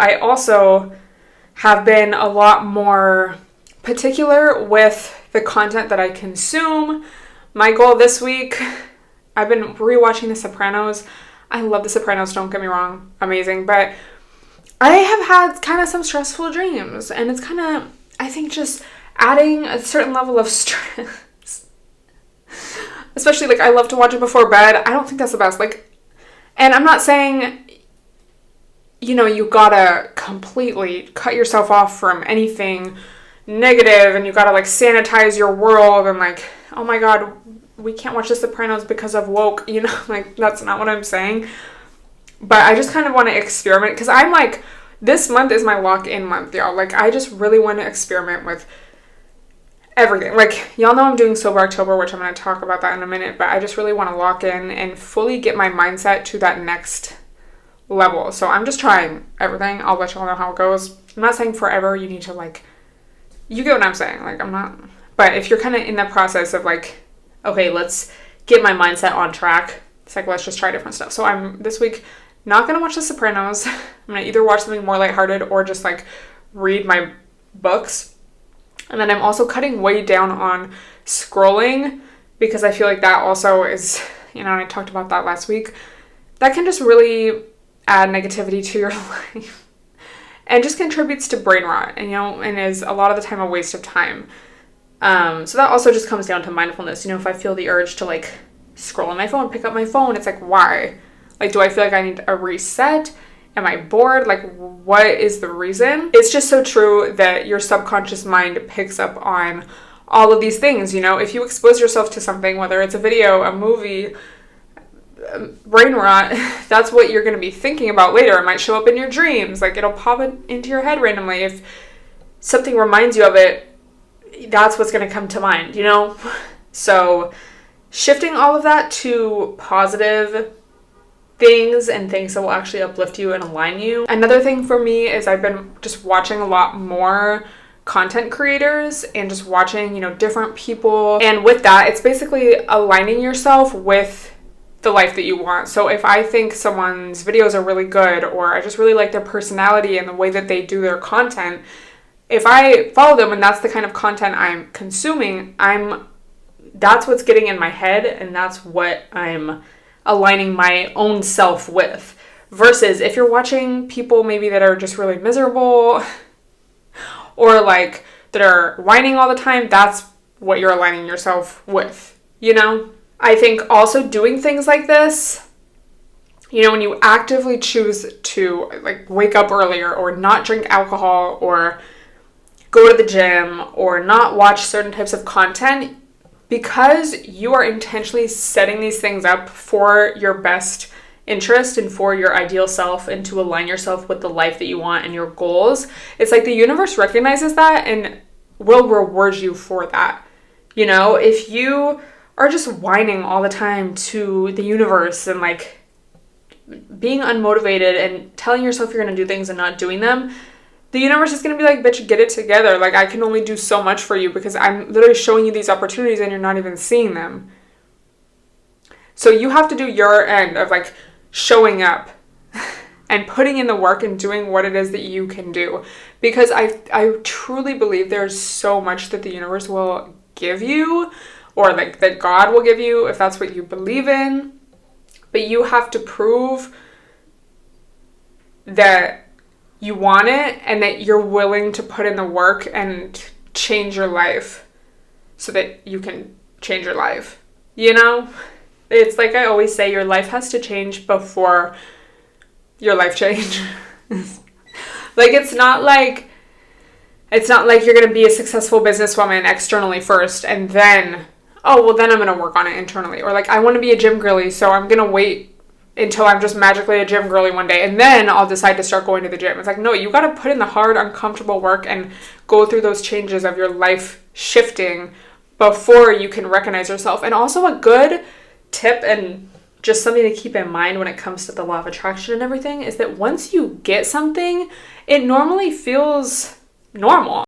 I also have been a lot more particular with the content that I consume. My goal this week, I've been rewatching The Sopranos. I love The Sopranos, don't get me wrong, amazing, but I have had kind of some stressful dreams, and it's kind of, I think, just adding a certain level of stress. Especially, like, I love to watch it before bed. I don't think that's the best. Like, and I'm not saying, you know, you gotta completely cut yourself off from anything negative, and you gotta, like, sanitize your world, and, like, oh my god, we can't watch The Sopranos because of woke, you know, like, that's not what I'm saying. But I just kind of want to experiment, because I'm like, this month is my lock-in month, y'all. Like, I just really want to experiment with everything. Like, y'all know I'm doing Sober October, which I'm going to talk about that in a minute, but I just really want to lock in and fully get my mindset to that next level. So I'm just trying everything. I'll let y'all know how it goes. I'm not saying forever you need to, like, you get what I'm saying. Like, I'm not, but if you're kind of in the process of, like, okay, let's get my mindset on track, it's like, let's just try different stuff. So I'm, this week, not going to watch The Sopranos. I'm going to either watch something more lighthearted or just, like, read my books. And then I'm also cutting way down on scrolling, because I feel like that also is, you know, and I talked about that last week, that can just really add negativity to your life and just contributes to brain rot, and, you know, and is a lot of the time a waste of time. So that also just comes down to mindfulness. You know, if I feel the urge to, like, scroll on my phone, pick up my phone, it's like, why? Like, do I feel like I need a reset? Am I bored? Like, what is the reason? It's just so true that your subconscious mind picks up on all of these things. You know, if you expose yourself to something, whether it's a video, a movie, brain rot, that's what you're going to be thinking about later. It might show up in your dreams. Like, it'll pop it into your head randomly. If something reminds you of it, that's what's going to come to mind, you know? So shifting all of that to positive things and things that will actually uplift you and align you. Another thing for me is I've been just watching a lot more content creators and just watching, you know, different people. And with that, it's basically aligning yourself with the life that you want. So if I think someone's videos are really good, or I just really like their personality and the way that they do their content, if I follow them and that's the kind of content I'm consuming, that's what's getting in my head, and that's what I'm aligning my own self with. Versus if you're watching people maybe that are just really miserable, or like that are whining all the time, that's what you're aligning yourself with, you know? I think also doing things like this, you know, when you actively choose to, like, wake up earlier, or not drink alcohol, or go to the gym, or not watch certain types of content, because you are intentionally setting these things up for your best interest and for your ideal self, and to align yourself with the life that you want and your goals. It's like the universe recognizes that and will reward you for that. You know, if you are just whining all the time to the universe and, like, being unmotivated and telling yourself you're going to do things and not doing them, the universe is going to be like, bitch, get it together. Like, I can only do so much for you because I'm literally showing you these opportunities and you're not even seeing them. So you have to do your end of, like, showing up and putting in the work and doing what it is that you can do. Because I truly believe there's so much that the universe will give you, or, like, that God will give you, if that's what you believe in. But you have to prove that you want it and that you're willing to put in the work and change your life so that you can change your life. You know? It's like I always say, your life has to change before your life change. Like, it's not like you're going to be a successful businesswoman externally first and then, oh, well, then I'm going to work on it internally. Or, like, I want to be a gym girly, so I'm going to wait until I'm just magically a gym girly one day, and then I'll decide to start going to the gym. It's like, no, you got to put in the hard, uncomfortable work and go through those changes of your life shifting before you can recognize yourself. And also a good tip, and just something to keep in mind when it comes to the law of attraction and everything, is that once you get something, it normally feels normal.